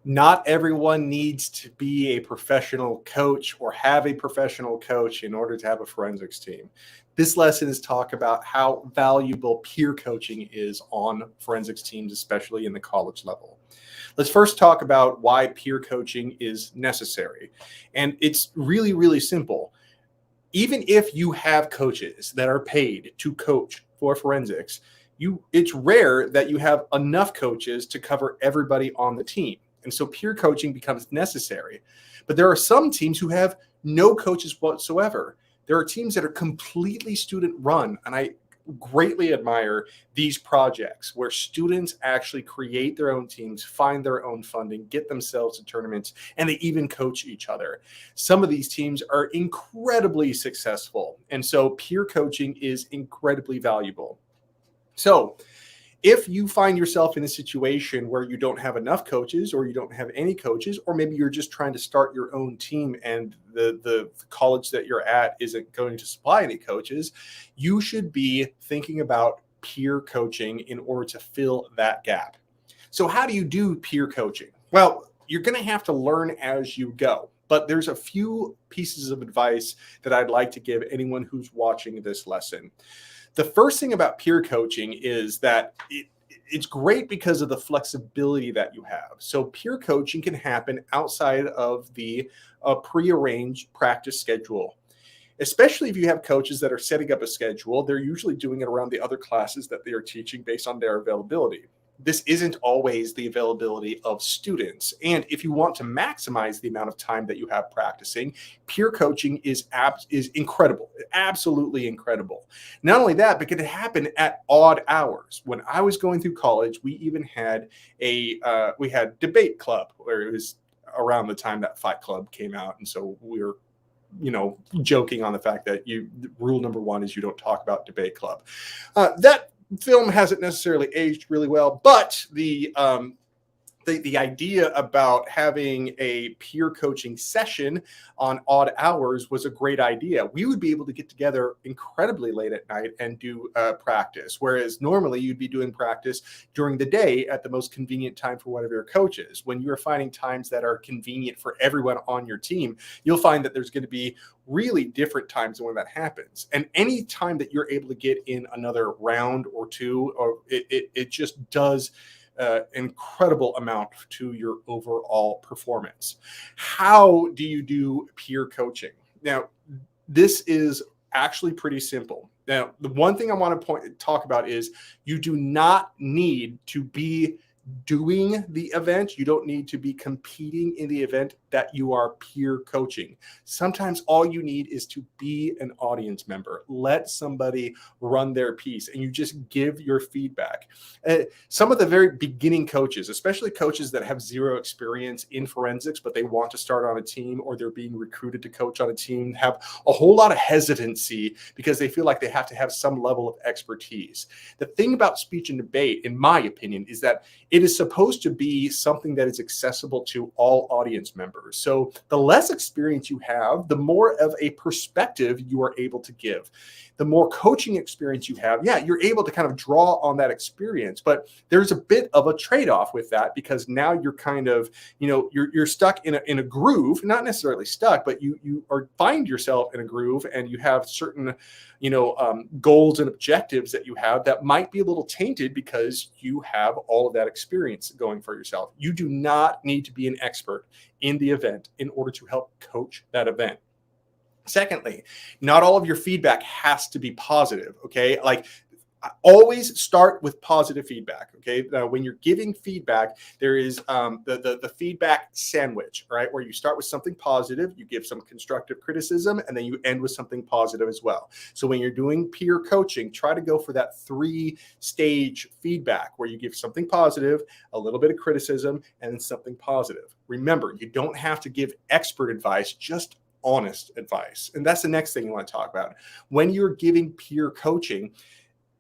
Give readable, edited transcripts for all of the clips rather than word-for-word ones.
Not everyone needs to be a professional coach or have a professional coach in order to have a forensics team. This lesson is talk about how valuable peer coaching is on forensics teams, especially in the college level. Let's first talk about why peer coaching is necessary. And it's really, really simple. Even if you have coaches that are paid to coach for forensics, it's rare that you have enough coaches to cover everybody on the team. And so peer coaching becomes necessary. But there are some teams who have no coaches whatsoever. There are teams that are completely student run. And I greatly admire these projects where students actually create their own teams, find their own funding, get themselves to tournaments, and they even coach each other. Some of these teams are incredibly successful. And so peer coaching is incredibly valuable. So if you find yourself in a situation where you don't have enough coaches or you don't have any coaches, or maybe you're just trying to start your own team and the college that you're at isn't going to supply any coaches, you should be thinking about peer coaching in order to fill that gap. So how do you do peer coaching? Well, you're going to have to learn as you go. But there's a few pieces of advice that I'd like to give anyone who's watching this lesson. The first thing about peer coaching is that it's great because of the flexibility that you have. So peer coaching can happen outside of the prearranged practice schedule. Especially if you have coaches that are setting up a schedule, they're usually doing it around the other classes that they are teaching based on their availability. This isn't always the availability of students. And if you want to maximize the amount of time that you have practicing, peer coaching is incredible, absolutely incredible. Not only that, but it can happen at odd hours. When I was going through college, we even had we had debate club, where it was around the time that Fight Club came out. And so we were joking on the fact that rule number one is you don't talk about debate club. That film hasn't necessarily aged really well, but the idea about having a peer coaching session on odd hours was a great idea. We would be able to get together incredibly late at night and do practice, whereas normally you'd be doing practice during the day at the most convenient time for one of your coaches. When you're finding times that are convenient for everyone on your team, you'll find that there's going to be really different times when that happens. And any time that you're able to get in another round or two, or it just does incredible amount to your overall performance. How do you do peer coaching? Now, this is actually pretty simple. Now, the one thing I want to talk about is you do not need to be doing the event. You don't need to be competing in the event that you are peer coaching. Sometimes all you need is to be an audience member. Let somebody run their piece and you just give your feedback. Some of the very beginning coaches, especially coaches that have zero experience in forensics, but they want to start on a team or they're being recruited to coach on a team, have a whole lot of hesitancy because they feel like they have to have some level of expertise. The thing about speech and debate, in my opinion, is that it is supposed to be something that is accessible to all audience members. So the less experience you have, the more of a perspective you are able to give. The more coaching experience you have, you're able to kind of draw on that experience. But there's a bit of a trade-off with that because now you're kind of, you're stuck in a groove, not necessarily stuck, but you find yourself in a groove and you have certain goals and objectives that you have that might be a little tainted because you have all of that experience going for yourself. You do not need to be an expert in the event in order to help coach that event. Secondly, not all of your feedback has to be positive. Okay. Like always start with positive feedback. Okay. Now, when you're giving feedback, there is the feedback sandwich, right? Where you start with something positive, you give some constructive criticism, and then you end with something positive as well. So when you're doing peer coaching, try to go for that 3-stage feedback where you give something positive, a little bit of criticism, and something positive. Remember, you don't have to give expert advice, just honest advice. And that's the next thing you want to talk about. When you're giving peer coaching,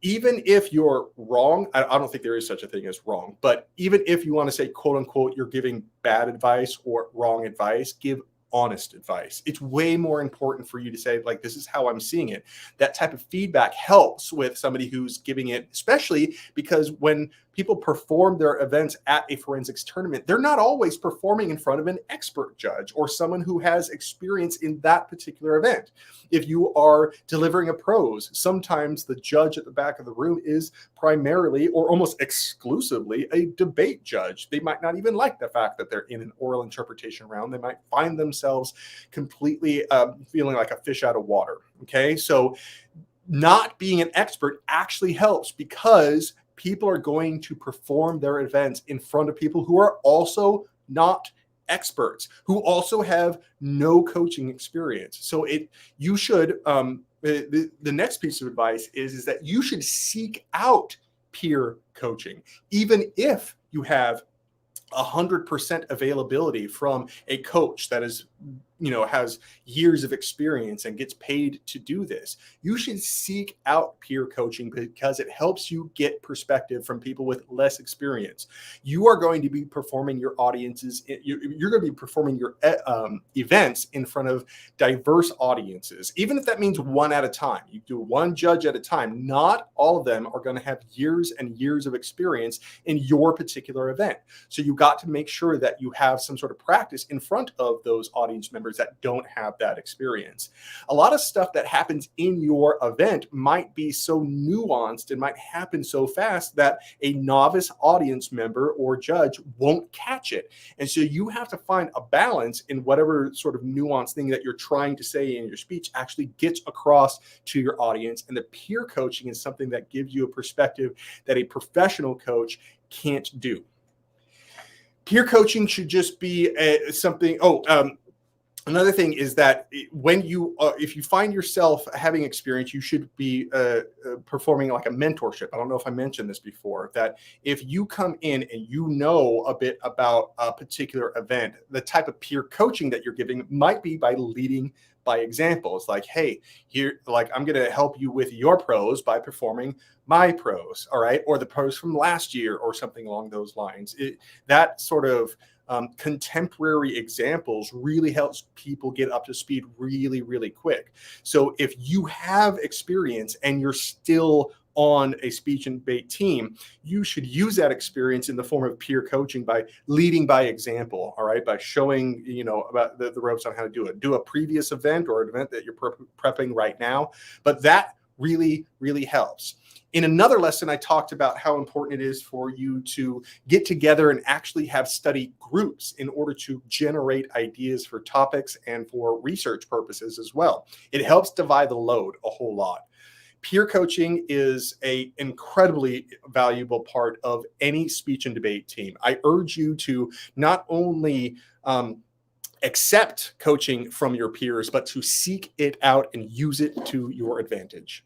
even if you're wrong, I don't think there is such a thing as wrong, but even if you want to say, quote unquote, you're giving bad advice or wrong advice, give honest advice. It's way more important for you to say, like, this is how I'm seeing it. That type of feedback helps with somebody who's giving it, especially because when people perform their events at a forensics tournament, they're not always performing in front of an expert judge or someone who has experience in that particular event. If you are delivering a prose, sometimes the judge at the back of the room is primarily or almost exclusively a debate judge. They might not even like the fact that they're in an oral interpretation round. They might find themselves completely feeling like a fish out of water. Okay, so not being an expert actually helps because people are going to perform their events in front of people who are also not experts, who also have no coaching experience. So you should the next piece of advice is that you should seek out peer coaching, even if you have 100% availability from a coach that is, has years of experience and gets paid to do this. You should seek out peer coaching because it helps you get perspective from people with less experience. You are going to be performing your audiences. You're going to be performing your events in front of diverse audiences, even if that means one at a time. You do one judge at a time. Not all of them are going to have years and years of experience in your particular event. So you got to make sure that you have some sort of practice in front of those audience members that don't have that experience. A lot of stuff that happens in your event might be so nuanced and might happen so fast that a novice audience member or judge won't catch it. And so you have to find a balance in whatever sort of nuanced thing that you're trying to say in your speech actually gets across to your audience. And the peer coaching is something that gives you a perspective that a professional coach can't do. Peer coaching should just be something. Another thing is that when if you find yourself having experience, you should be performing like a mentorship. I don't know if I mentioned this before, that if you come in and you know a bit about a particular event, the type of peer coaching that you're giving might be by leading by example. It's like, hey, here, like, I'm going to help you with your prose by performing my prose, all right, or the prose from last year or something along those lines. That sort of contemporary examples really helps people get up to speed really, really quick. So if you have experience and you're still on a speech and debate team, you should use that experience in the form of peer coaching by leading by example, all right, by showing, about the ropes on how to do it. Do a previous event or an event that you're prepping right now, but that really, really helps. In another lesson, I talked about how important it is for you to get together and actually have study groups in order to generate ideas for topics and for research purposes as well. It helps divide the load a whole lot. Peer coaching is an incredibly valuable part of any speech and debate team. I urge you to not only accept coaching from your peers, but to seek it out and use it to your advantage.